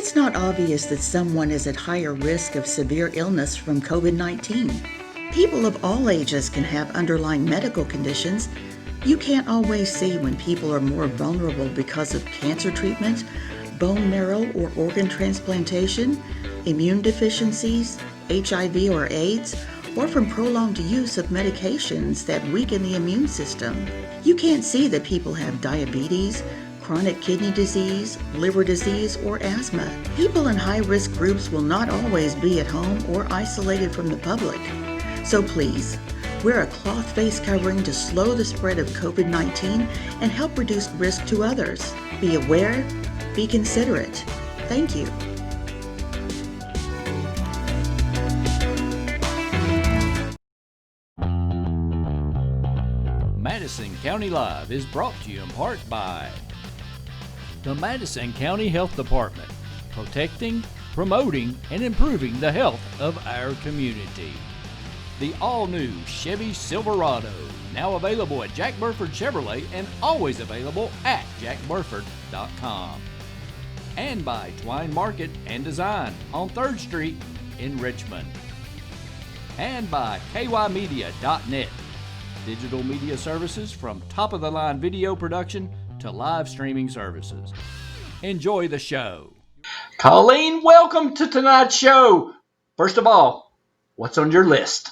It's not obvious that someone is at higher risk of severe illness from COVID-19. People of all ages can have underlying medical conditions. You can't always see when people are more vulnerable because of cancer treatment, bone marrow or organ transplantation, immune deficiencies, HIV or AIDS, or from prolonged use of medications that weaken the immune system. You can't see that people have diabetes, chronic kidney disease, liver disease, or asthma. People in high-risk groups will not always be at home or isolated from the public. So please, wear a cloth face covering to slow the spread of COVID-19 and help reduce risk to others. Be aware, be considerate. Thank you. Madison County Live is brought to you in part by the Madison County Health Department, protecting, promoting, and improving the health of our community. The all-new Chevy Silverado, now available at Jack Burford Chevrolet and always available at jackburford.com. And by Twine Market and Design on 3rd Street in Richmond. And by kymedia.net, digital media services from top-of-the-line video production to live streaming services. Enjoy the show. Colleen, welcome to tonight's show. First of all, what's on your list?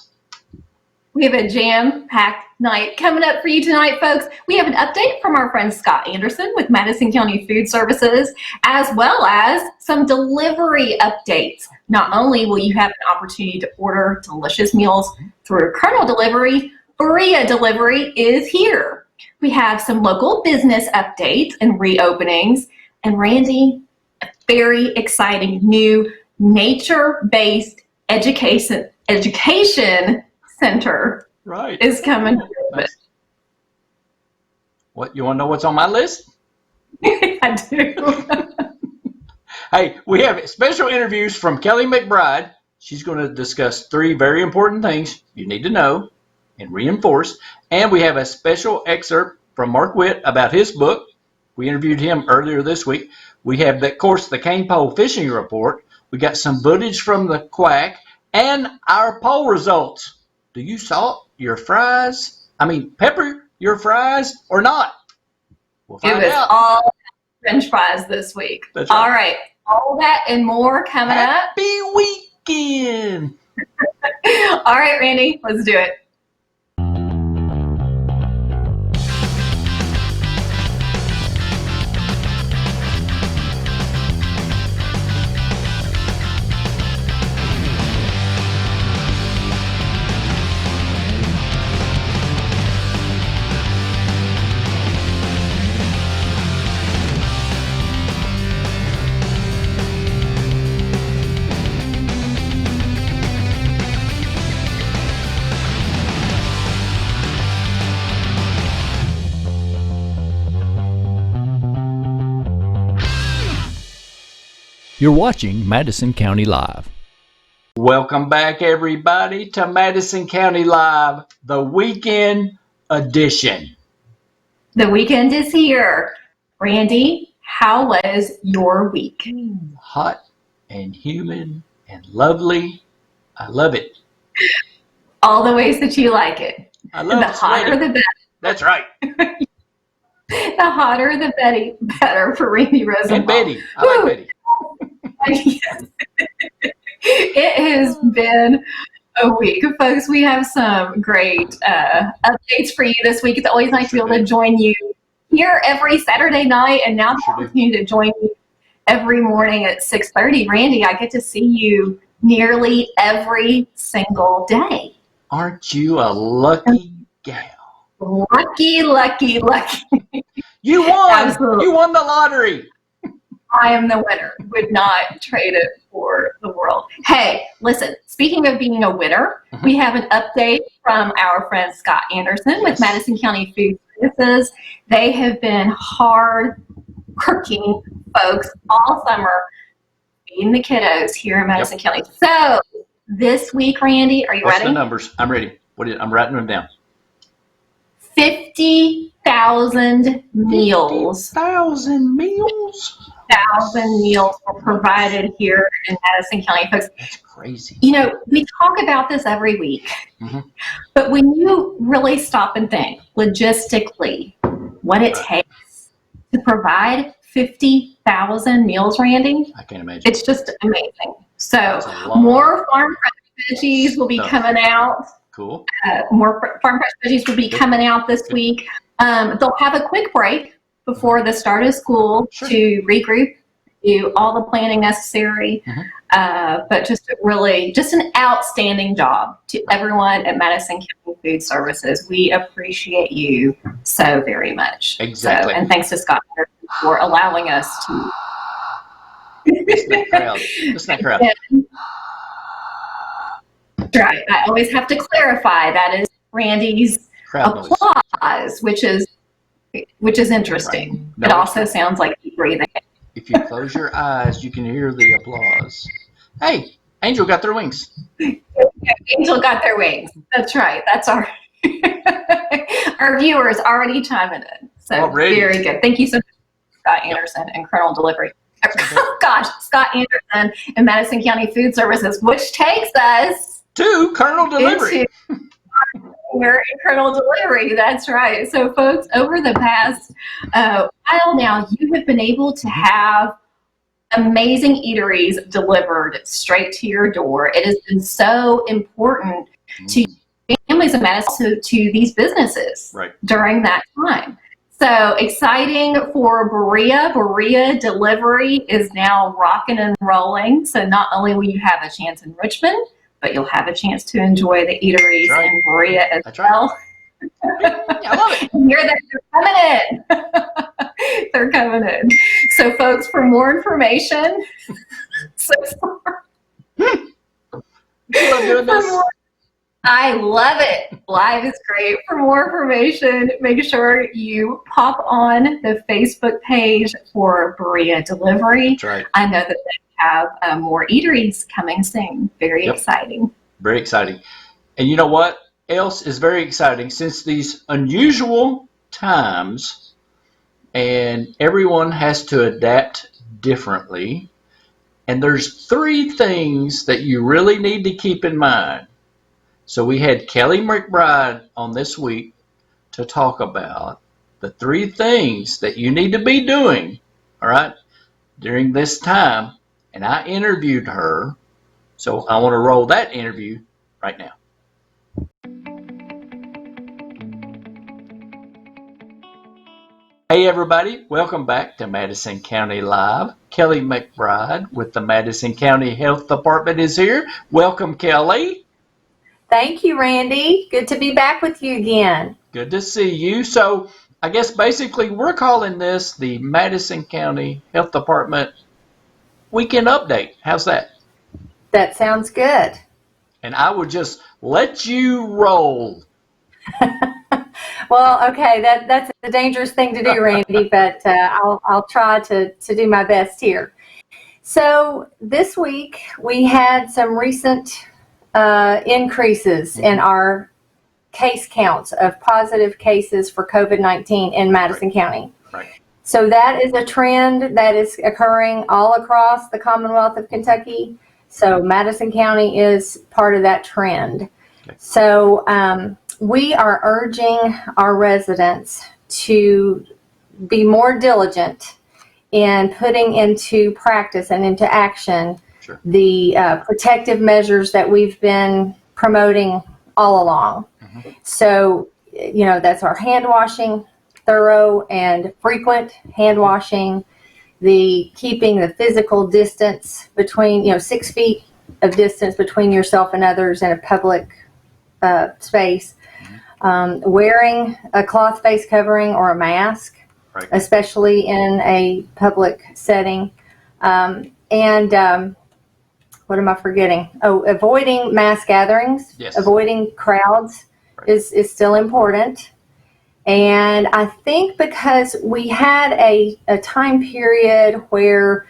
We have a jam-packed night coming up for you tonight, folks. We have an update from our friend Scott Anderson with Madison County Food Services, as well as some delivery updates. Not only will you have an opportunity to order delicious meals through Colonel Delivery, Berea Delivery is here. We have some local business updates and reopenings. And Randy, a very exciting new nature-based education center is coming. What, you want to know what's on my list? I do. Hey, we have special interviews from Kelley McBride. She's going to discuss 3 very important things you need to know and reinforce. And we have a special excerpt from Marc Whitt about his book. We interviewed him earlier this week. We have, of course, the Cain pole fishing report. We got some footage from the quack and our poll results. Do you pepper your fries or not? We'll find it was out. all French fries this week. That's right. All right. All that and more coming up. Happy weekend. All right, Randy, let's do it. You're watching Madison County Live. Welcome back, everybody, to Madison County Live, the weekend edition. The weekend is here. Randy, how was your week? Hot and humid and lovely. I love it. All the ways that you like it. I love the it. hotter, the better. That's right. The hotter, the better for Randy Rosenthal. And Betty. I like Betty. Yes. It has been a week, folks. We have some great updates for you this week. It's always nice to be able to join you here every Saturday night, and now the opportunity to join you every morning at 6:30. Randy, I get to see you nearly every single day. Aren't you a lucky gal? Lucky. You won. Absolutely. You won the lottery. I am the winner. Would not trade it for the world. Hey, listen, speaking of being a winner, we have an update from our friend Scott Anderson with Madison County Food Services. They have been hard working folks all summer feeding the kiddos here in Madison County. So this week, Randy, are you ready? What's the numbers? I'm ready. I'm writing them down. 50,000 meals. 50,000 meals? 1,000 meals were provided here in Madison County, folks. That's crazy. You know, we talk about this every week, but when you really stop and think logistically what it takes to provide 50,000 meals, Randy, I can't imagine. it's just amazing. So more farm fresh veggies will be coming out. Cool. More farm fresh veggies will be coming out this week. They'll have a quick break before the start of school to regroup, do all the planning necessary. But just an outstanding job to everyone at Madison County Food Services. We appreciate you so very much. Exactly. And thanks to Scott for allowing us to. Listen that crowd. That's right. I always have to clarify that is Randy's crowd applause, which is interesting. Right. No, it also sounds like deep breathing. If you close your eyes, you can hear the applause. Hey, Angel got their wings. Angel got their wings. That's right. That's our our viewers already chiming in. So very good. Thank you so much, Scott Anderson and Colonel Delivery. Oh gosh, Scott Anderson and Madison County Food Services, which takes us to Colonel Delivery. We're in Colonel Delivery. That's right. So, folks, over the past while now, you have been able to have amazing eateries delivered straight to your door. It has been so important to families and Madison, to these businesses during that time. So exciting for Berea. Berea Delivery is now rocking and rolling. So not only will you have a chance in Richmond, but you'll have a chance to enjoy the eateries in Berea as well. I love it. And hear that they're coming in. They're coming in. So, folks, for more information, I love it. Live is great. For more information, make sure you pop on the Facebook page for Berea Delivery. That's right. I know that they have more eateries coming soon. Very exciting. Very exciting. And you know what else is very exciting? Since these unusual times and everyone has to adapt differently, and there's 3 things that you really need to keep in mind. So we had Kelley McBride on this week to talk about the 3 things that you need to be doing, all right, during this time. And I interviewed her, so I want to roll that interview right now. Hey everybody, welcome back to Madison County Live. Kelley McBride with the Madison County Health Department is here. Welcome, Kelley. Thank you, Randy. Good to be back with you again. Good to see you. So I guess basically we're calling this the Madison County Health Department Weekend Update. How's that? That sounds good. And I would just let you roll. Well, okay, that's a dangerous thing to do, Randy, but I'll try to do my best here. So this week we had some recent increases in our case counts of positive cases for COVID-19 in Madison County. Right. So that is a trend that is occurring all across the Commonwealth of Kentucky. So Madison County is part of that trend. Okay. So we are urging our residents to be more diligent in putting into practice and into action the protective measures that we've been promoting all along. So, you know, that's our hand washing, thorough and frequent hand washing, the keeping the physical distance between, 6 feet of distance between yourself and others in a public space, wearing a cloth face covering or a mask, especially in a public setting, and what am I forgetting? Oh, avoiding mass gatherings, avoiding crowds is still important. And I think because we had a time period where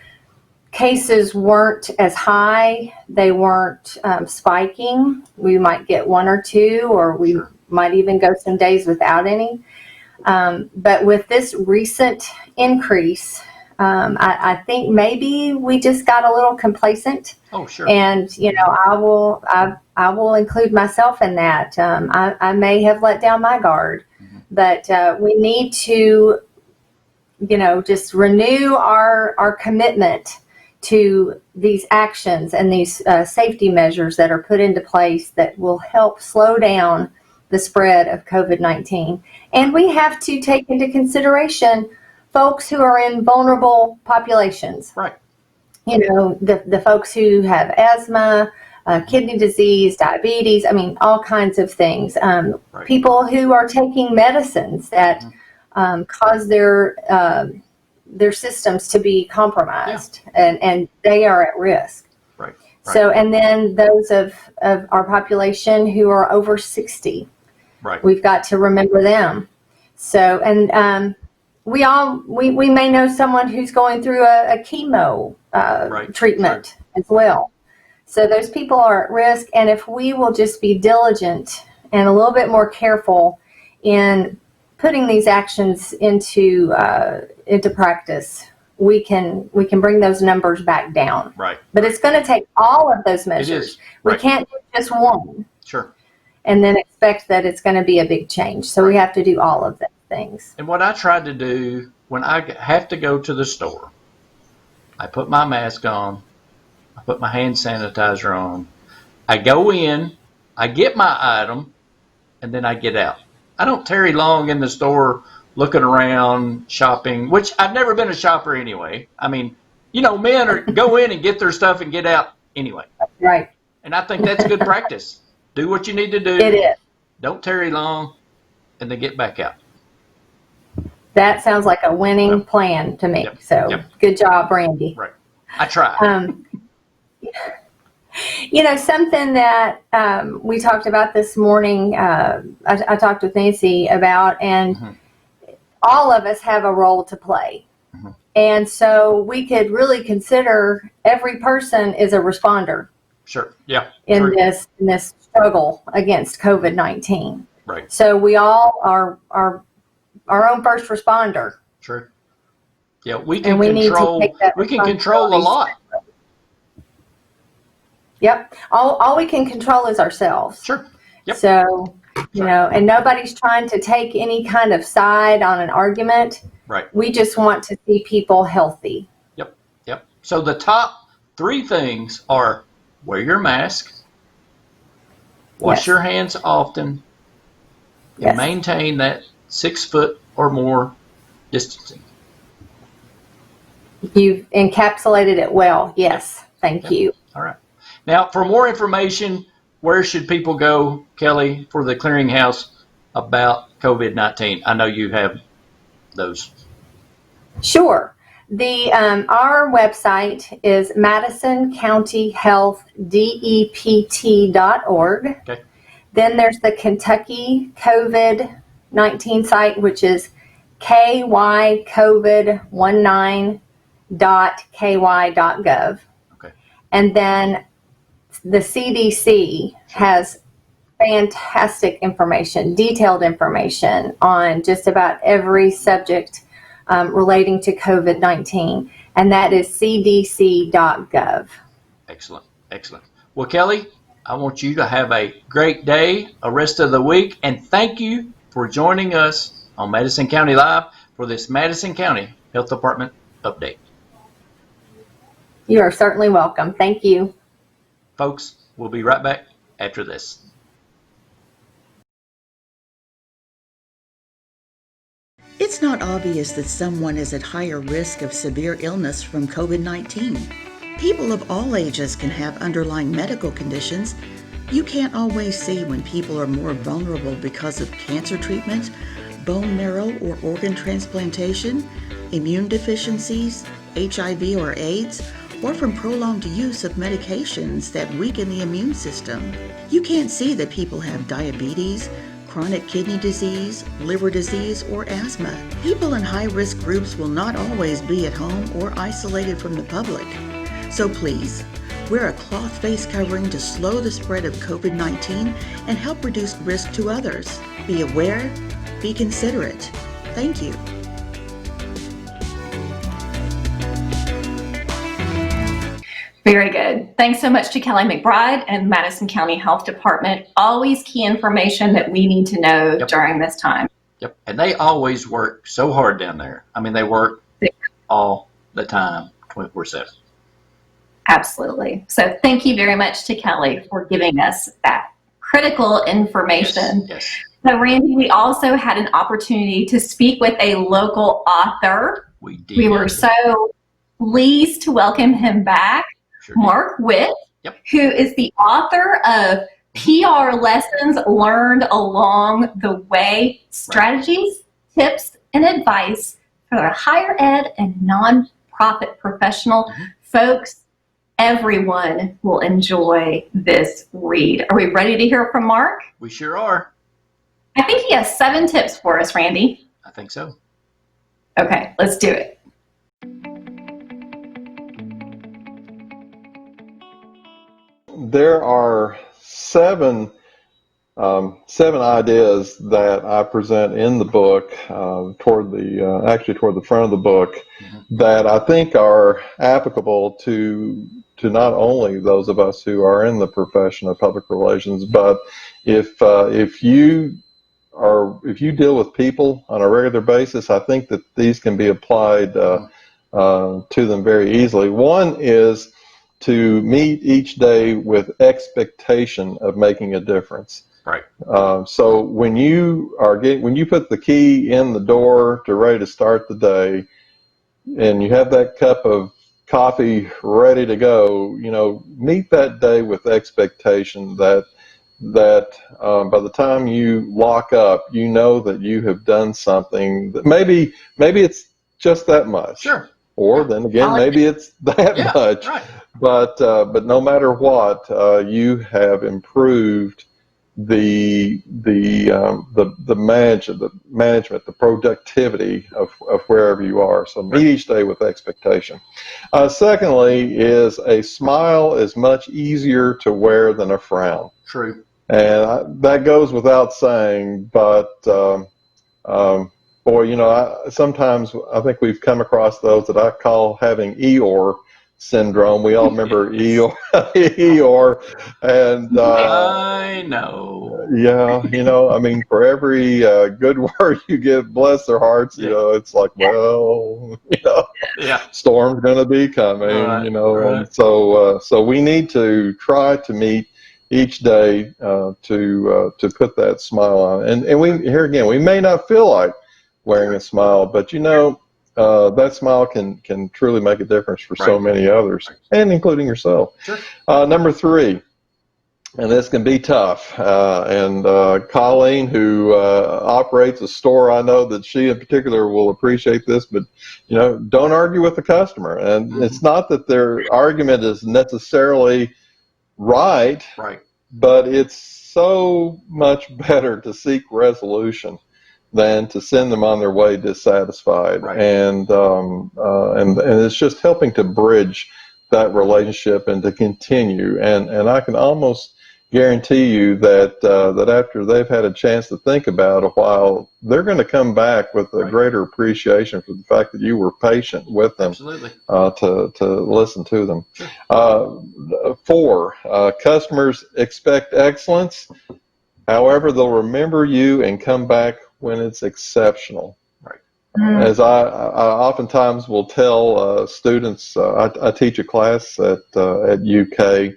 cases weren't as high, they weren't spiking. We might get 1 or 2, or we might even go some days without any. But with this recent increase, I think maybe we just got a little complacent. Oh, sure. And, I will include myself in that. I may have let down my guard, but we need to, just renew our commitment to these actions and these safety measures that are put into place that will help slow down the spread of COVID-19. And we have to take into consideration folks who are in vulnerable populations. Right. The folks who have asthma, kidney disease, diabetes, all kinds of things. Right. People who are taking medicines that cause their systems to be compromised, and they are at risk. Right. So, and then those of our population who are over 60, we've got to remember them. So, and we may know someone who's going through a chemo treatment as well. So those people are at risk, and if we will just be diligent and a little bit more careful in putting these actions into practice, we can bring those numbers back down. Right. But it's going to take all of those measures. It is. We can't do just one. Sure. And then expect that it's going to be a big change. So we have to do all of those things. And what I tried to do when I have to go to the store, I put my mask on, I put my hand sanitizer on, I go in, I get my item, and then I get out. I don't tarry long in the store looking around, shopping, which I've never been a shopper anyway. Men go in and get their stuff and get out anyway. Right. And I think that's good practice. Do what you need to do. It is. Don't tarry long, and then get back out. That sounds like a winning plan to me. Good job, Brandy. Right. I try. Something that we talked about this morning, I talked with Nancy about, and all of us have a role to play. And so we could really consider every person is a responder. Sure. Yeah. In this struggle against COVID-19. Right. So we all are our own first responder. Sure. Yeah, we can control a lot. Yep. All we can control is ourselves. Sure. Yep. So, and nobody's trying to take any kind of side on an argument. Right. We just want to see people healthy. Yep. So the top 3 things are: wear your mask, wash your hands often, and maintain that 6 foot or more distancing. You've encapsulated it well. Yes. Thank you. All right. Now, for more information, where should people go, Kelley, for the clearinghouse about COVID-19? I know you have those. Sure. Our website is MadisonCountyHealthDept.org. Okay. Then there's the Kentucky COVID-19 site, which is kycovid19.ky.gov. Okay. And then the CDC has fantastic information, detailed information on just about every subject relating to COVID-19, and that is cdc.gov. Excellent. Well, Kelley, I want you to have a great day, a rest of the week, and thank you for joining us on Madison County Live for this Madison County Health Department update. You are certainly welcome. Thank you. Folks, we'll be right back after this. It's not obvious that someone is at higher risk of severe illness from COVID-19. People of all ages can have underlying medical conditions. You can't always see when people are more vulnerable because of cancer treatment, bone marrow or organ transplantation, immune deficiencies, HIV or AIDS, or from prolonged use of medications that weaken the immune system. You can't see that people have diabetes, chronic kidney disease, liver disease, or asthma. People in high-risk groups will not always be at home or isolated from the public. So please, Wear a cloth face covering to slow the spread of COVID-19 and help reduce risk to others. Be aware, be considerate. Thank you. Very good. Thanks so much to Kelley McBride and Madison County Health Department. Always key information that we need to know during this time. Yep. And they always work so hard down there. I mean, they work all the time, 24/7. Absolutely. So thank you very much to Kelley for giving us that critical information. Yes. So Randy, we also had an opportunity to speak with a local author. We did. We were so pleased to welcome him back. Sure. Marc Whitt, who is the author of PR Lessons Learned Along the Way, Strategies, Tips, and Advice for the Higher Ed and Nonprofit Professional. Folks, everyone will enjoy this read. Are we ready to hear from Marc? We sure are. I think he has 7 tips for us, Randy. I think so. Okay, let's do it. There are seven ideas that I present in the book, toward the front of the book, that I think are applicable to not only those of us who are in the profession of public relations, but if you deal with people on a regular basis, I think that these can be applied to them very easily. One is to meet each day with expectation of making a difference. Right. So when you put the key in the door to ready to start the day, and you have that cup of coffee ready to go, meet that day with expectation that by the time you lock up, you know that you have done something that maybe it's just that much. Sure. Or then again, maybe it's that much. Right. But no matter what, you have improved the management, the productivity of wherever you are. So meet each day with expectation. Secondly, is a smile is much easier to wear than a frown. True. And that goes without saying, but boy, sometimes I think we've come across those that I call having Eeyore syndrome. We all remember Eeyore, and I know. Yeah, I mean, for every good word you give, bless their hearts, it's like, well, storm's gonna be coming, Right. and so we need to try to meet each day to put that smile on, and we may not feel like wearing a smile, but that smile can truly make a difference for so many others, and including yourself. Sure. Number 3, and this can be tough, and Colleen, who operates a store, I know that she in particular will appreciate this, but don't argue with the customer. And it's not that their argument is necessarily right, but it's so much better to seek resolution than to send them on their way dissatisfied. Right. And it's just helping to bridge that relationship and to continue. And I can almost guarantee you that after they've had a chance to think about it a while, they're going to come back with a greater appreciation for the fact that you were patient with them. Absolutely. To listen to them. Sure. 4, customers expect excellence. However, they'll remember you and come back when it's exceptional. Right. As I oftentimes will tell students, I teach a class at UK,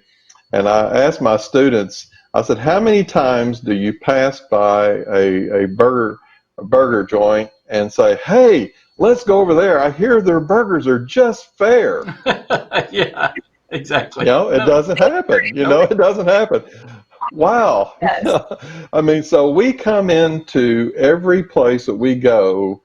and I ask my students, I said, how many times do you pass by a burger joint and say, hey, let's go over there. I hear their burgers are just fair. Yeah, exactly. It doesn't happen. It doesn't happen. Wow. Yes. I mean, so we come into every place that we go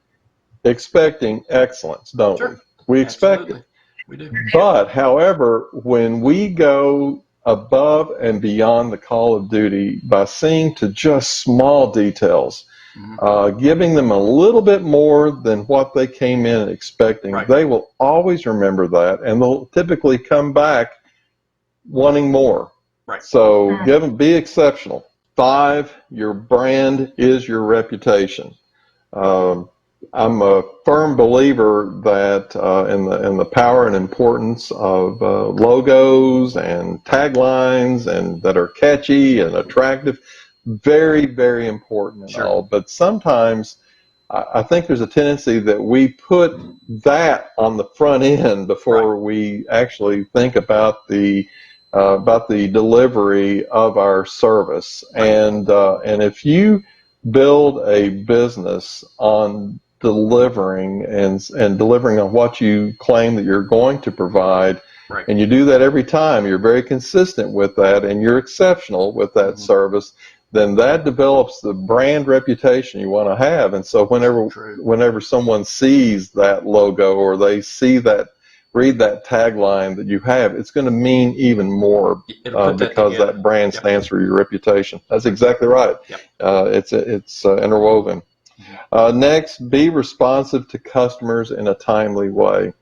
expecting excellence, don't we? We expect it. We do. But, however, when we go above and beyond the call of duty by seeing to just small details, giving them a little bit more than what they came in expecting, they will always remember that, and they'll typically come back wanting more. Right. So be exceptional. 5, your brand is your reputation. I'm a firm believer that in the power and importance of logos and taglines and that are catchy and attractive. Very, very important and all. But sometimes I think there's a tendency that we put that on the front end before we actually think about the delivery of our service. And if you build a business on delivering and delivering on what you claim that you're going to provide, and you do that every time, you're very consistent with that, and you're exceptional with that service, then that develops the brand reputation you want to have. And so whenever someone sees that logo or they read that tagline that you have, it's going to mean even more because that brand stands for your reputation. That's exactly right. It's interwoven. Next, be responsive to customers in a timely way.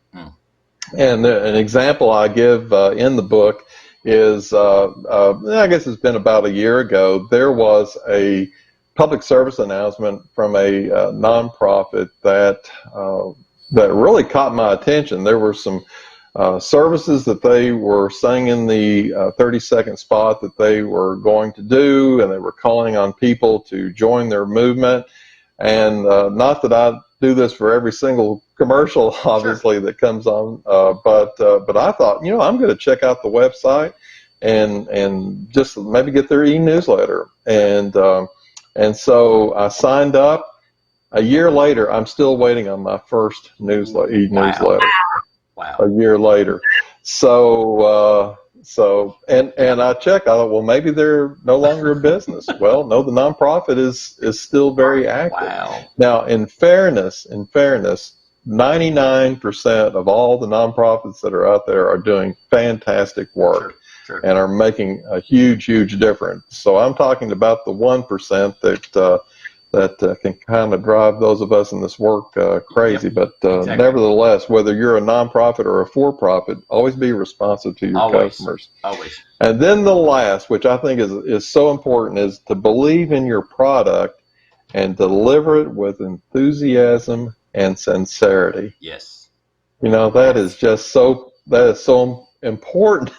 And an example I give in the book is, I guess it's been about a year ago, there was a public service announcement from a nonprofit that really caught my attention. There were some services that they were saying in the 30-second spot that they were going to do, and they were calling on people to join their movement. And not that I do this for every single commercial, obviously, that comes on, but I thought, I'm going to check out the website and just maybe get their e-newsletter. And so I signed up. A year later, I'm still waiting on my first e-newsletter. Wow. A year later. So I checked. I thought, well, maybe they're no longer in business. Well, no, the nonprofit is still very active. Wow. Now, in fairness, 99% of all the nonprofits that are out there are doing fantastic work and are making a huge, huge difference. So I'm talking about the 1% that can kind of drive those of us in this work crazy. But nevertheless, whether you're a nonprofit or a for-profit, always be responsive to your customers. Always. And then the last, which I think is so important, is to believe in your product and deliver it with enthusiasm and sincerity. Yes. That is so important.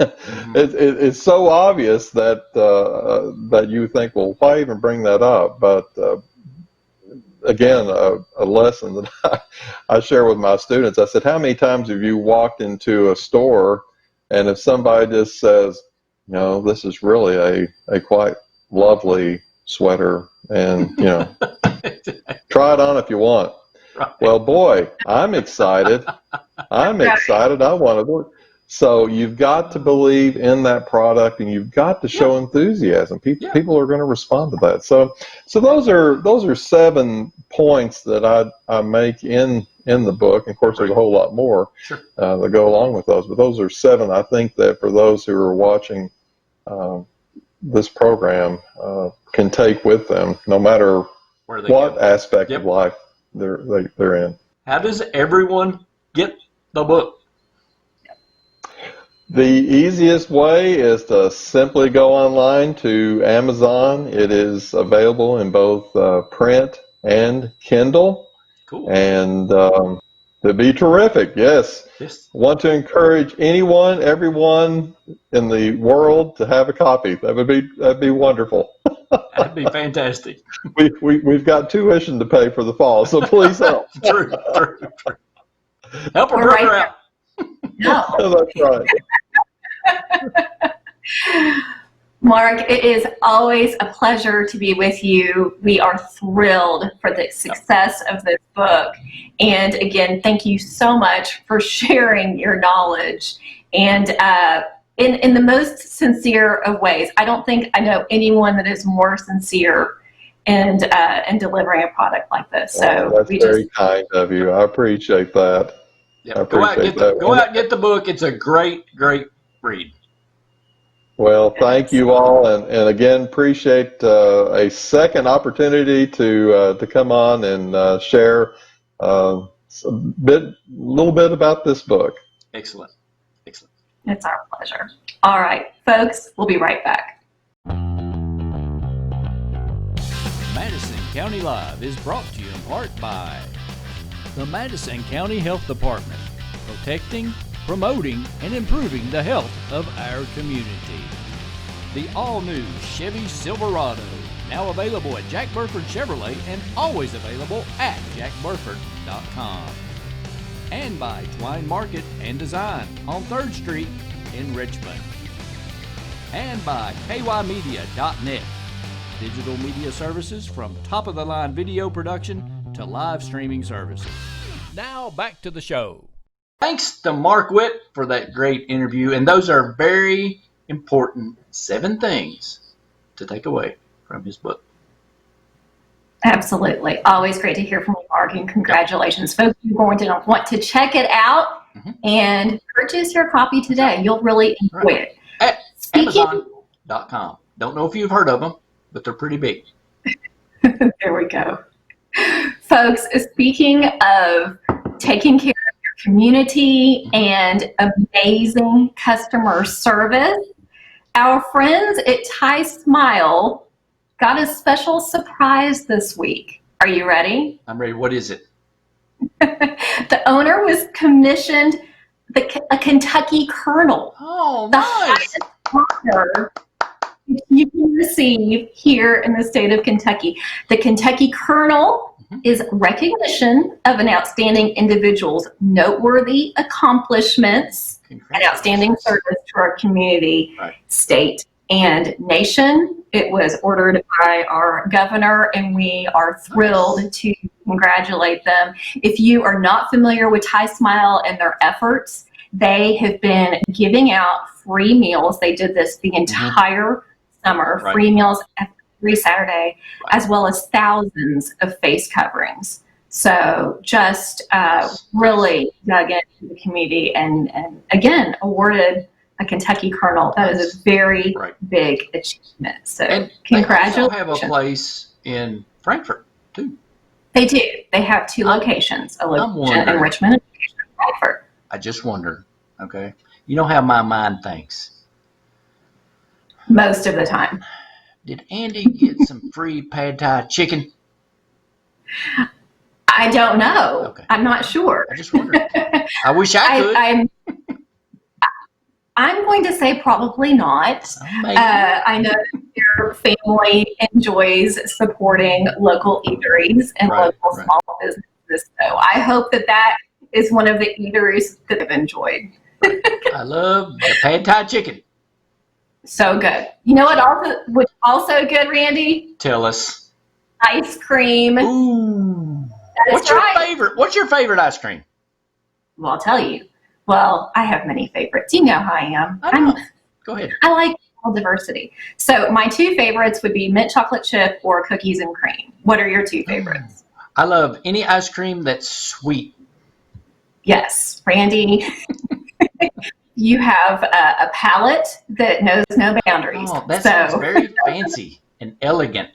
It's so obvious that you think, well, why even bring that up? But again, a lesson that I share with my students. I said, how many times have you walked into a store, and if somebody just says, this is really a quite lovely sweater, and try it on if you want. Right. Well, boy, I'm excited. I want to work. So you've got to believe in that product, and you've got to show enthusiasm. People are going to respond to that. So those are 7 points that I make in the book. And of course, there's a whole lot more that go along with those. But those are 7, I think, that for those who are watching this program can take with them, no matter what aspect of life they're in. How does everyone get the book? The easiest way is to simply go online to Amazon. It is available in both print and Kindle. Cool. And it'd be terrific. Yes. I want to encourage everyone in the world to have a copy. That'd be wonderful. That'd be fantastic. We've got tuition to pay for the fall, so please help. True. Help a brother out. No. That's right. Marc, it is always a pleasure to be with you. We are thrilled for the success of this book. And again, thank you so much for sharing your knowledge. And in the most sincere of ways. I don't think I know anyone that is more sincere in delivering a product like this. So that's very kind of you. I appreciate that. Yep. Go out and get the book. It's a great read. Well, thank you all, and again, appreciate a second opportunity to come on and share a little bit about this book. Excellent. It's our pleasure. All right, folks, we'll be right back. Madison County Live is brought to you in part by the Madison County Health Department, protecting, promoting, and improving the health of our community. The all-new Chevy Silverado, now available at Jack Burford Chevrolet and always available at jackburford.com. And by Twine Market and Design on 3rd Street in Richmond. And by kymedia.net, digital media services from top-of-the-line video production to live streaming services. Now back to the show. Thanks to Marc Whitt for that great interview. And those are very important 7 things to take away from his book. Absolutely. Always great to hear from you, Marc, and congratulations. Folks, you're going to want to check it out and purchase your copy today. You'll really enjoy it. At Amazon.com. Don't know if you've heard of them, but they're pretty big. There we go. Folks, speaking of taking care of your community and amazing customer service, our friends at Ty Smile got a special surprise this week. Are you ready? I'm ready. What is it? The owner was commissioned a Kentucky Colonel. Oh, the nice. highest honor you can receive here in the state of Kentucky. The Kentucky Colonel is recognition of an outstanding individual's noteworthy accomplishments and outstanding service to our community, state, and nation. It was ordered by our governor, and we are thrilled to congratulate them. If you are not familiar with Ty Smile and their efforts, they have been giving out free meals. They did this the entire summer, free meals every Saturday, as well as thousands of face coverings. So just really dug into the community and again, awarded a Kentucky Colonel. That is a very big achievement. So congratulations. They also have a place in Frankfort, too. They do. They have 2 locations, a location in Richmond and a location in Frankfort. I just wondered, okay? You know how my mind thinks. Most of the time. Did Andy get some free pad thai chicken? I don't know. Okay. I'm not sure. I just wondered. I wish I could. I'm going to say probably not. I know your family enjoys supporting local eateries and local small businesses. So I hope that is one of the eateries that I've enjoyed. I love the pad thai chicken. So good. You know what was also good, Randy? Tell us. Ice cream. Ooh. What's your favorite? What's your favorite ice cream? Well, I'll tell you. Well, I have many favorites. You know how I am. Go ahead. I like all diversity. So my 2 favorites would be mint chocolate chip or cookies and cream. What are your 2 favorites? I love any ice cream that's sweet. Yes, Randy. You have a palate that knows no boundaries. Oh, that sounds very fancy and elegant.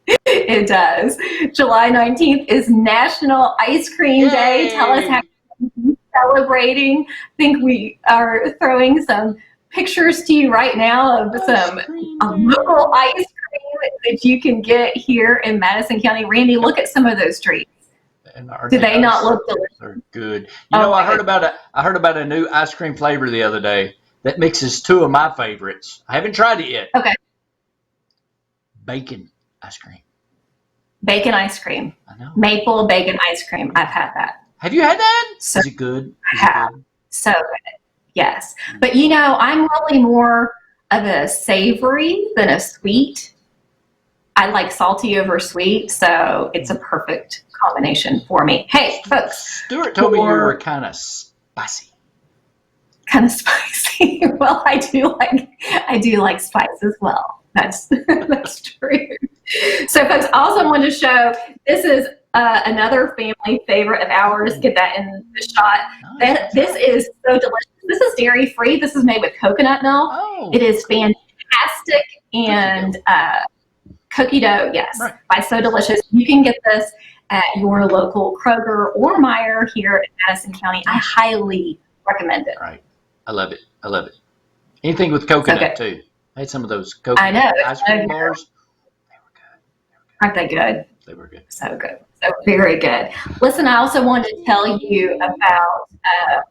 It does. July 19th is National Ice Cream Day. Tell us how you're celebrating. I think we are throwing some pictures to you right now of some local ice cream that you can get here in Madison County. Randy, look at some of those treats. Do they not look delicious? They're good. You know, I heard about a new ice cream flavor the other day that mixes 2 of my favorites. I haven't tried it yet. Okay. Bacon ice cream. Bacon ice cream. I know. Maple bacon ice cream. I've had that. Have you had that? So, is it good? I have. So good. Yes. But you know, I'm really more of a savory than a sweet. I like salty over sweet, so it's a perfect combination for me. Hey, folks. Stuart told me you were kind of spicy. Kind of spicy. Well, I do like spice as well. That's true. So, folks, also want to show this is another family favorite of ours. Get that in the shot. This is so delicious. This is dairy free. This is made with coconut milk. Oh, it is fantastic and cookie dough. Yes, by So Delicious. You can get this at your local Kroger or Meijer here in Madison County. I highly recommend it. Right. I love it. I love it. Anything with coconut too. I had some of those coconut ice cream bars. Aren't they good? They were good. So good. So very good. Listen, I also wanted to tell you about,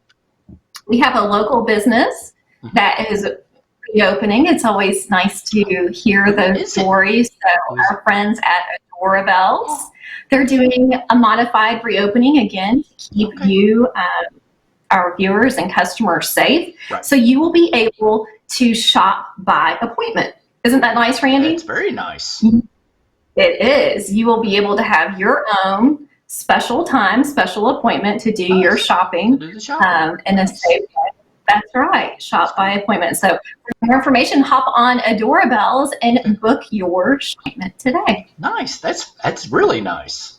we have a local business that is reopening. It's always nice to hear those stories. So our friends at Adorabells, they're doing a modified reopening again to keep you, our viewers and customers safe. Right. So you will be able to shop by appointment. Isn't that nice, Randy? It's very nice. It is. You will be able to have your own special time, special appointment to do your shopping. To do the shopping. And then say, that's right, shop by appointment. So for more information, hop on Adorabells and book your appointment today. Nice. That's really nice.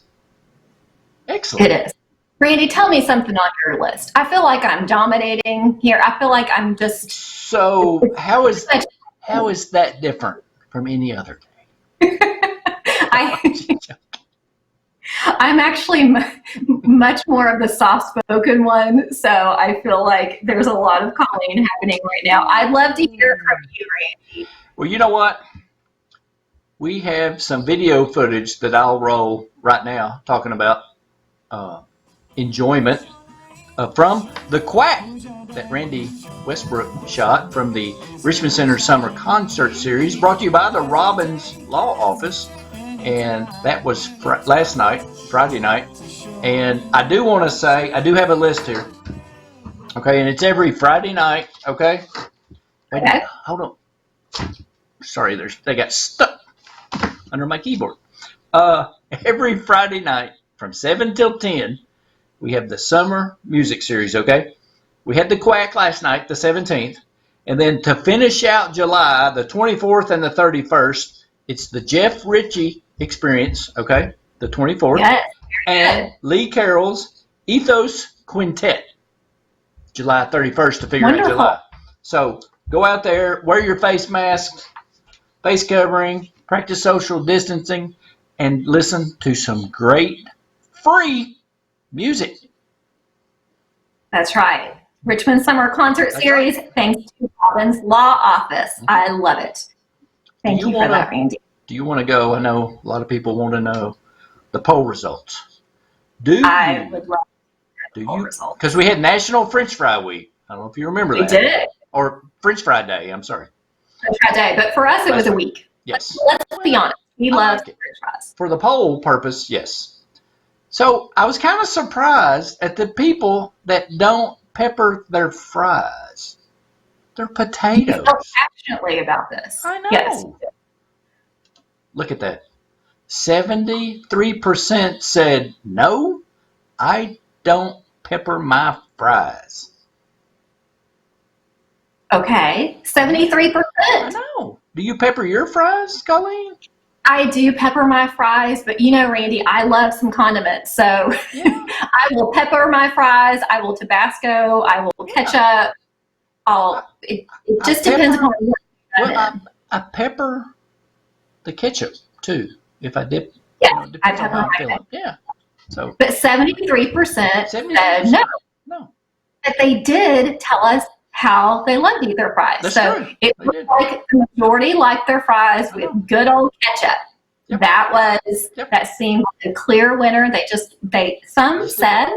Excellent. It is. Randy, tell me something on your list. I feel like I'm dominating here. I feel like I'm just. So how is that different from any other day? I'm actually much more of the soft-spoken one, so I feel like there's a lot of calling happening right now. I'd love to hear from you, Randy. Well, you know what? We have some video footage that I'll roll right now talking about enjoyment from the Quack that Randy Westbrook shot from the Richmond Center Summer Concert Series, brought to you by the Robbins Law Office. And that was last night, Friday night. And I do want to say, I do have a list here. Okay, and it's every Friday night, okay? Wait a minute, hold on. Sorry, they got stuck under my keyboard. Every Friday night from 7 till 10, we have the Summer Music Series, okay? We had the Quack last night, the 17th. And then to finish out July, the 24th and the 31st, it's the Jeff Ritchie Experience, okay? The 24th. Yes. And Lee Carroll's Ethos Quintet, July 31st to figure out July. So go out there, wear your face mask, face covering, practice social distancing, and listen to some great free music. That's right. Richmond Summer Concert Series, thanks to Robbins Law Office. I love it. Thank you for that, Randy. Do you want to go? I know a lot of people want to know the poll results. I would love the poll results. Because we had National French Fry Week. I don't know if you remember that. We did. Or French Fry Day, I'm sorry. French Fry Day, but for us it was a week. Yes. Let's be honest. We love French fries. For the poll purpose, yes. So I was kind of surprised at the people that don't pepper their fries. They're potatoes. You felt passionately about this. I know. Yes. Look at that. 73% said, no, I don't pepper my fries. Okay. 73%. I know. Do you pepper your fries, Colleen? I do pepper my fries, but you know, Randy, I love some condiments. So I will pepper my fries. I will Tabasco. I will ketchup. It just depends upon what I pepper the ketchup too. If I dip, I pepper my So, but 73% said no. No. But they did tell us how they loved to eat their fries. That's so true. It looked like the majority liked their fries with good old ketchup. Yep. That seemed like a clear winner. Some said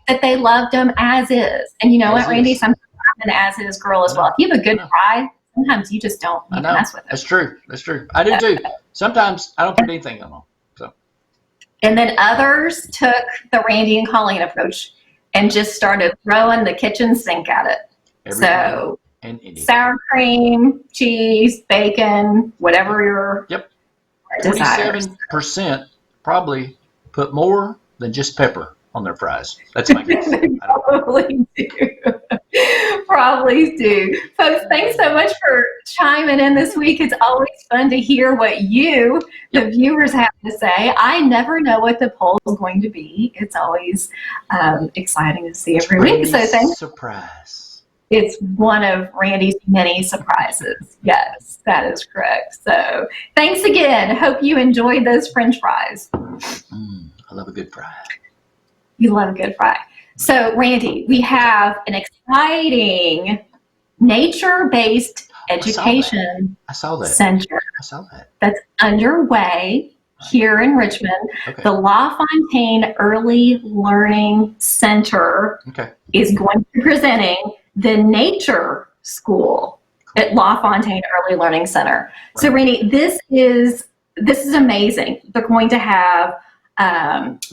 that they loved them as is. And you know what, Randy? Sometimes I'm an as is girl as well. If you have a good fry, sometimes you just don't mess with it. That's true. That's true. I do too. Sometimes I don't put anything on them. So. And then others took the Randy and Colleen approach and just started throwing the kitchen sink at it. So sour cream, cheese, bacon, whatever your desires. 47% probably put more than just pepper on their fries. That's my guess. Probably do. Probably do. Folks, thanks so much for chiming in this week. It's always fun to hear what you, the viewers, have to say. I never know what the poll is going to be. It's always exciting to see every week. So thanks. Surprise. It's one of Randy's many surprises. Yes, that is correct. So thanks again. Hope you enjoyed those French fries. I love a good fry. You love a good fry. So Randy, we have an exciting nature-based education I saw that. center I saw that. that's underway here in Richmond. Okay. The LaFontaine Early Learning Center Okay. is going to be presenting the Nature School at LaFontaine Early Learning Center. So, Randy, this is amazing. They're going to have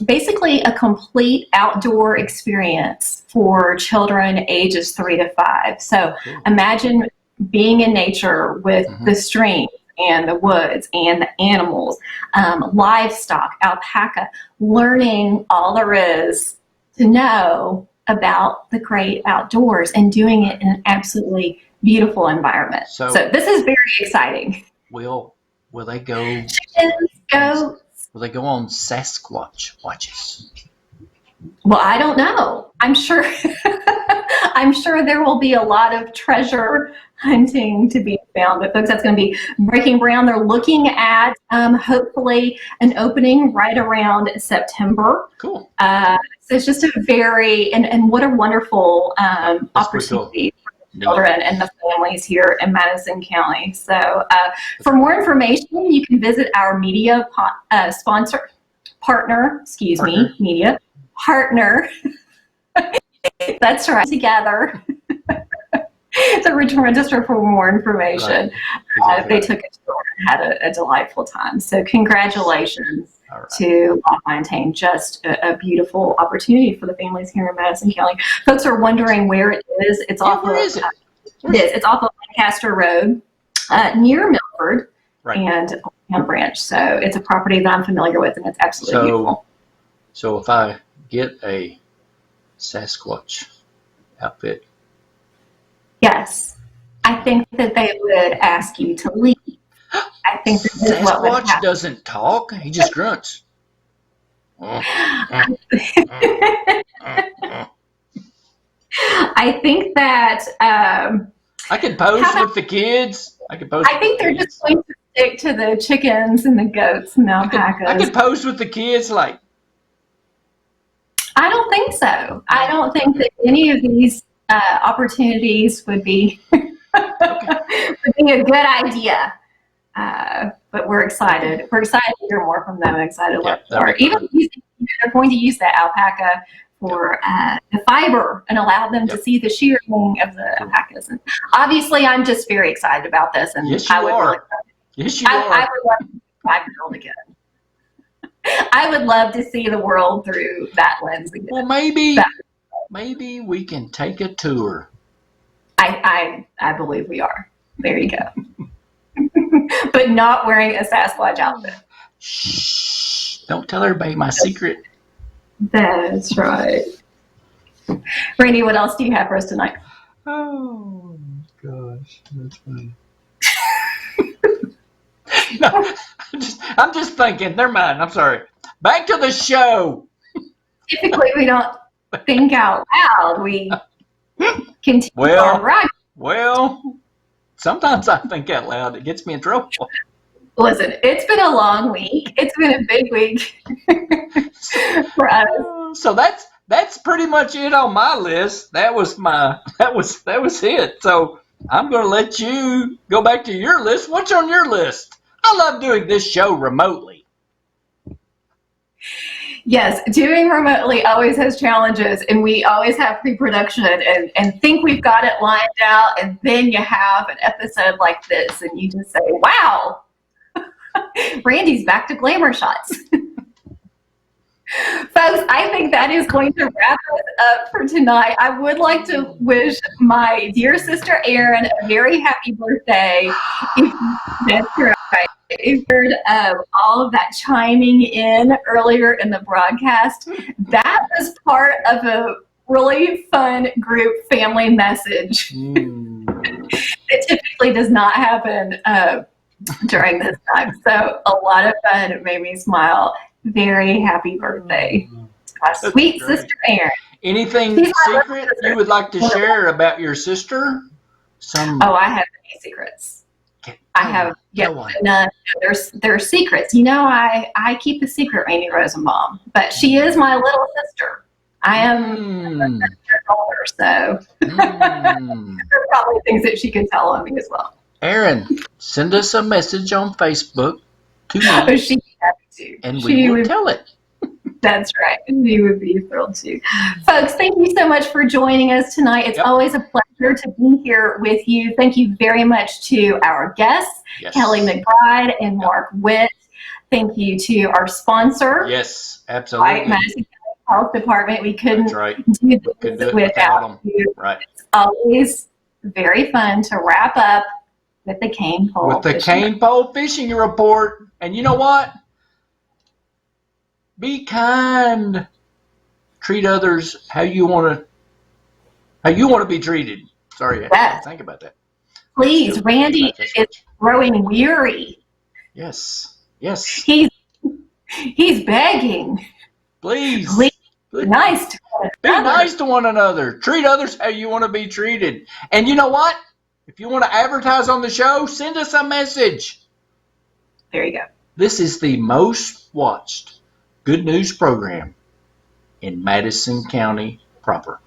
basically a complete outdoor experience for children ages 3 to 5. So, imagine being in nature with the streams and the woods and the animals, livestock, alpaca, learning all there is to know about the great outdoors and doing it in an absolutely beautiful environment. So this is very exciting. Will they go? Chickens, goats. Will they go on Sasquatch watches? Well, I don't know. I'm sure. I'm sure there will be a lot of treasure hunting to be found. But folks, that's going to be breaking ground. They're looking at hopefully an opening right around September. Cool. So it's just a very and what a wonderful opportunity for the children and the families here in Madison County. So for more information, you can visit our media partner. That's right. Together. The Richmond Register for more information. Right. They took it and had a delightful time. So congratulations to LaFontaine. Just a beautiful opportunity for the families here in Madison County. Folks are wondering where it is. It's off where is it? It's off of Lancaster Road, near Milford Right. and Ham Branch. So it's a property that I'm familiar with, and it's absolutely beautiful. So if I get a Sasquatch outfit, Yes, I think that they would ask you to leave. I think that this is what would Sasquatch happen. doesn't talk; he just grunts. I think that I could pose with the kids. I think they're just going to stick to the chickens and the goats and the alpacas. I could pose with the kids, like. I don't think so. I don't think that any of these opportunities would be would be a good idea. But we're excited. We're excited to hear more from them. Excited to learn more. Even they're going to use that alpaca for the fiber and allow them to see the shearing of the alpacas. And obviously, I'm just very excited about this. And Yes, you are. Yes, you are. I would love to be 5-year-old again. I would love to see the world through that lens again. Well, maybe we can take a tour. I believe we are. There you go. But not wearing a Sasquatch outfit. Shh! Don't tell everybody my secret. That's right. Randy, what else do you have for us tonight? Oh gosh, that's funny. No, I'm just thinking. Never mind. I'm sorry. Back to the show. Typically, we don't think out loud. We continue on right. Well, sometimes I think out loud. It gets me in trouble. Listen, it's been a long week. It's been a big week for us. So that's pretty much it on my list. That was it. So I'm going to let you go back to your list. What's on your list? I love doing this show remotely. Yes, doing remotely always has challenges, and we always have pre-production and think we've got it lined out, and then you have an episode like this, and you just say, wow, Randy's back to glamour shots. Folks, I think that is going to wrap us up for tonight. I would like to wish my dear sister Erin a very happy birthday. That's right. I heard all of that chiming in earlier in the broadcast. That was part of a really fun group family message. It typically does not happen during this time. So a lot of fun. It made me smile. Very happy birthday, my sweet sister Erin. Anything secret you would like to share about your sister? Oh, I have many secrets. I have none. There's secrets. You know, I keep a secret, Randy Rosenbaum, but she is my little sister. I am older, so there are probably things that she can tell on me as well. Erin, send us a message on Facebook to Oh, me, she'd be happy to. and we will tell it. That's right. We would be thrilled to. Folks, thank you so much for joining us tonight. It's always a pleasure to be here with you. Thank you very much to our guests, Kelley McBride and Marc Whitt. Thank you to our sponsor. Yes, absolutely. Madison County Health Department. We couldn't do this without them. You. Right. It's always very fun to wrap up with the Cain Pole. With the Cain Pole fishing report. And you know what? Be kind. Treat others how you want to be treated. Sorry, I had to think about that. Please, Randy is growing weary. Yes. Yes. He's begging. Please. Be nice to one another. Be nice to one another. Treat others how you want to be treated. And you know what? If you want to advertise on the show, send us a message. There you go. This is the most watched good news program in Madison County proper.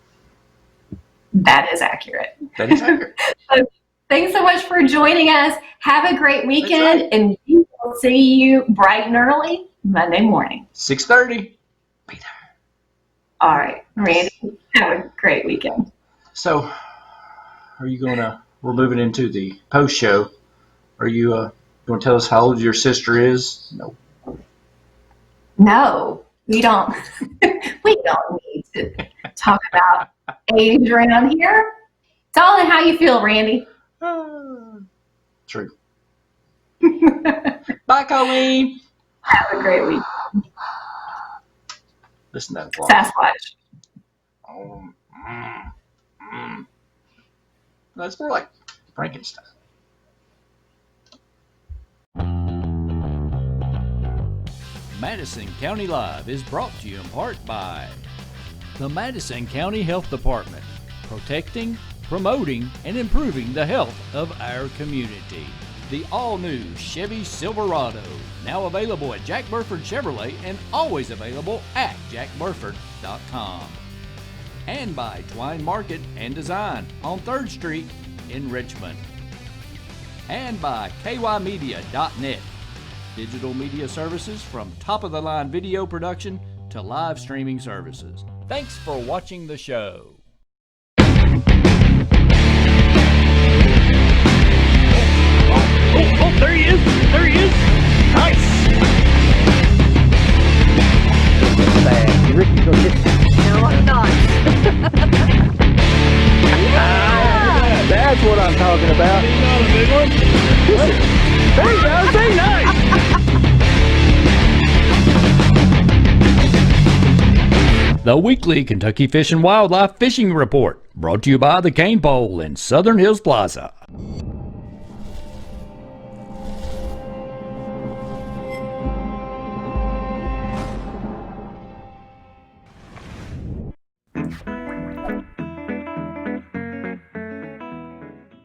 That is accurate. That is accurate. So, thanks so much for joining us. Have a great weekend, and we will see you bright and early Monday morning. 6:30. Be there. All right, Randy, have a great weekend. So, we're moving into the post show. Are you going to tell us how old your sister is? No, we don't. We don't need to talk about age around here. It's all in how you feel, Randy. True. Bye, Colleen. Have a great week. Listen to that. Sasquatch. That's more like Frankenstein. Madison County Live is brought to you in part by the Madison County Health Department, protecting, promoting, and improving the health of our community. The all-new Chevy Silverado, now available at Jack Burford Chevrolet and always available at jackburford.com. And by Twine Market and Design on 3rd Street in Richmond. And by kymedia.net, digital media services from top-of-the-line video production to live streaming services. Thanks for watching the show. Oh, there he is! There he is! Nice! Ricky, go get No, I'm not. Yeah! That's what I'm talking about. Not a big one. There you go. Say nice. The weekly Kentucky Fish and Wildlife Fishing Report, brought to you by the Cain Pole in Southern Hills Plaza.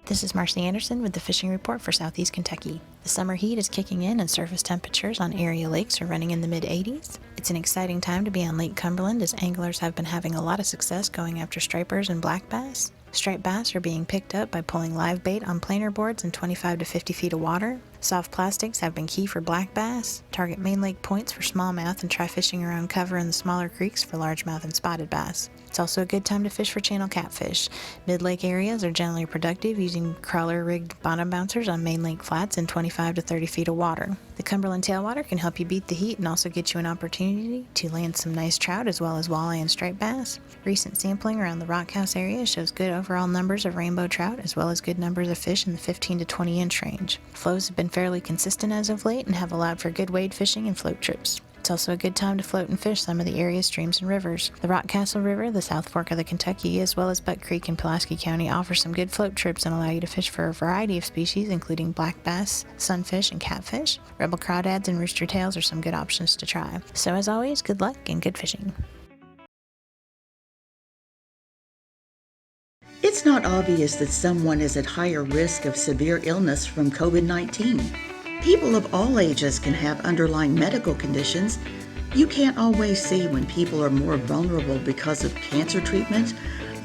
This is Marcy Anderson with the Fishing Report for Southeast Kentucky. The summer heat is kicking in and surface temperatures on area lakes are running in the mid-80s. It's an exciting time to be on Lake Cumberland as anglers have been having a lot of success going after stripers and black bass. Striped bass are being picked up by pulling live bait on planer boards in 25 to 50 feet of water. Soft plastics have been key for black bass. Target main lake points for smallmouth and try fishing around cover in the smaller creeks for largemouth and spotted bass. It's also a good time to fish for channel catfish. Mid-lake areas are generally productive using crawler-rigged bottom bouncers on main lake flats in 25 to 30 feet of water. The Cumberland tailwater can help you beat the heat and also get you an opportunity to land some nice trout as well as walleye and striped bass. Recent sampling around the Rock House area shows good overall numbers of rainbow trout as well as good numbers of fish in the 15 to 20 inch range. Flows have been fairly consistent as of late and have allowed for good wade fishing and float trips. It's also a good time to float and fish some of the area's streams and rivers. The Rock Castle River, the South Fork of the Kentucky, as well as Buck Creek in Pulaski County offer some good float trips and allow you to fish for a variety of species, including black bass, sunfish, and catfish. Rebel crawdads and rooster tails are some good options to try. So as always, good luck and good fishing. It's not obvious that someone is at higher risk of severe illness from COVID-19. People of all ages can have underlying medical conditions. You can't always see when people are more vulnerable because of cancer treatment,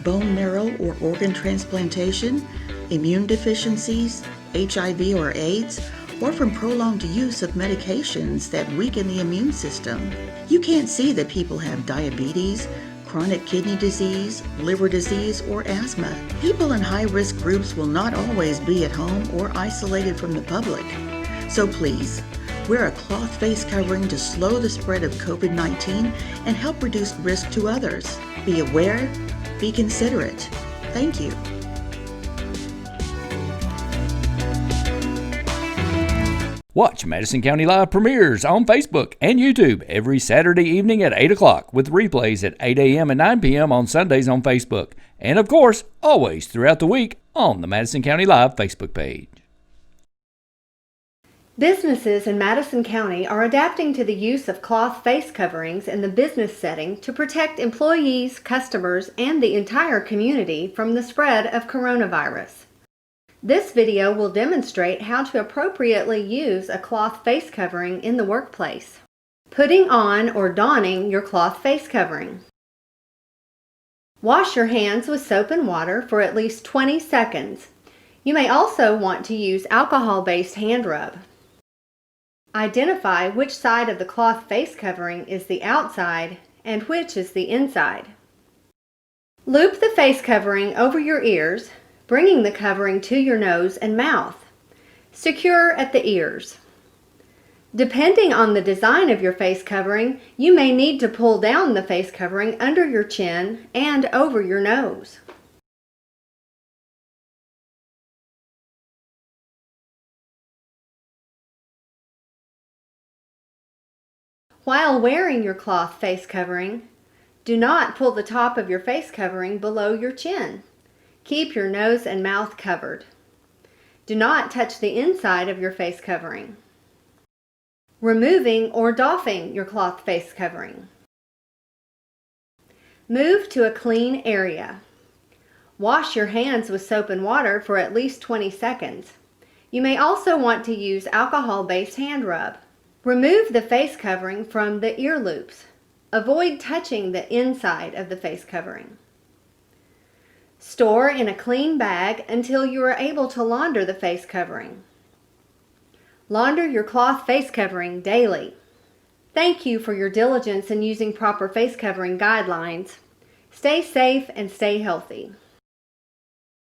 bone marrow or organ transplantation, immune deficiencies, HIV or AIDS, or from prolonged use of medications that weaken the immune system. You can't see that people have diabetes, chronic kidney disease, liver disease, or asthma. People in high-risk groups will not always be at home or isolated from the public. So please, wear a cloth face covering to slow the spread of COVID-19 and help reduce risk to others. Be aware, be considerate. Thank you. Watch Madison County Live premieres on Facebook and YouTube every Saturday evening at 8 o'clock with replays at 8 a.m. and 9 p.m. on Sundays on Facebook. And of course, always throughout the week on the Madison County Live Facebook page. Businesses in Madison County are adapting to the use of cloth face coverings in the business setting to protect employees, customers, and the entire community from the spread of coronavirus. This video will demonstrate how to appropriately use a cloth face covering in the workplace. Putting on or donning your cloth face covering. Wash your hands with soap and water for at least 20 seconds. You may also want to use alcohol-based hand rub. Identify which side of the cloth face covering is the outside and which is the inside. Loop the face covering over your ears, bringing the covering to your nose and mouth. Secure at the ears. Depending on the design of your face covering, you may need to pull down the face covering under your chin and over your nose. While wearing your cloth face covering, do not pull the top of your face covering below your chin. Keep your nose and mouth covered. Do not touch the inside of your face covering. Removing or doffing your cloth face covering. Move to a clean area. Wash your hands with soap and water for at least 20 seconds. You may also want to use alcohol-based hand rub. Remove the face covering from the ear loops. Avoid touching the inside of the face covering. Store in a clean bag until you are able to launder the face covering. Launder your cloth face covering daily. Thank you for your diligence in using proper face covering guidelines. Stay safe and stay healthy.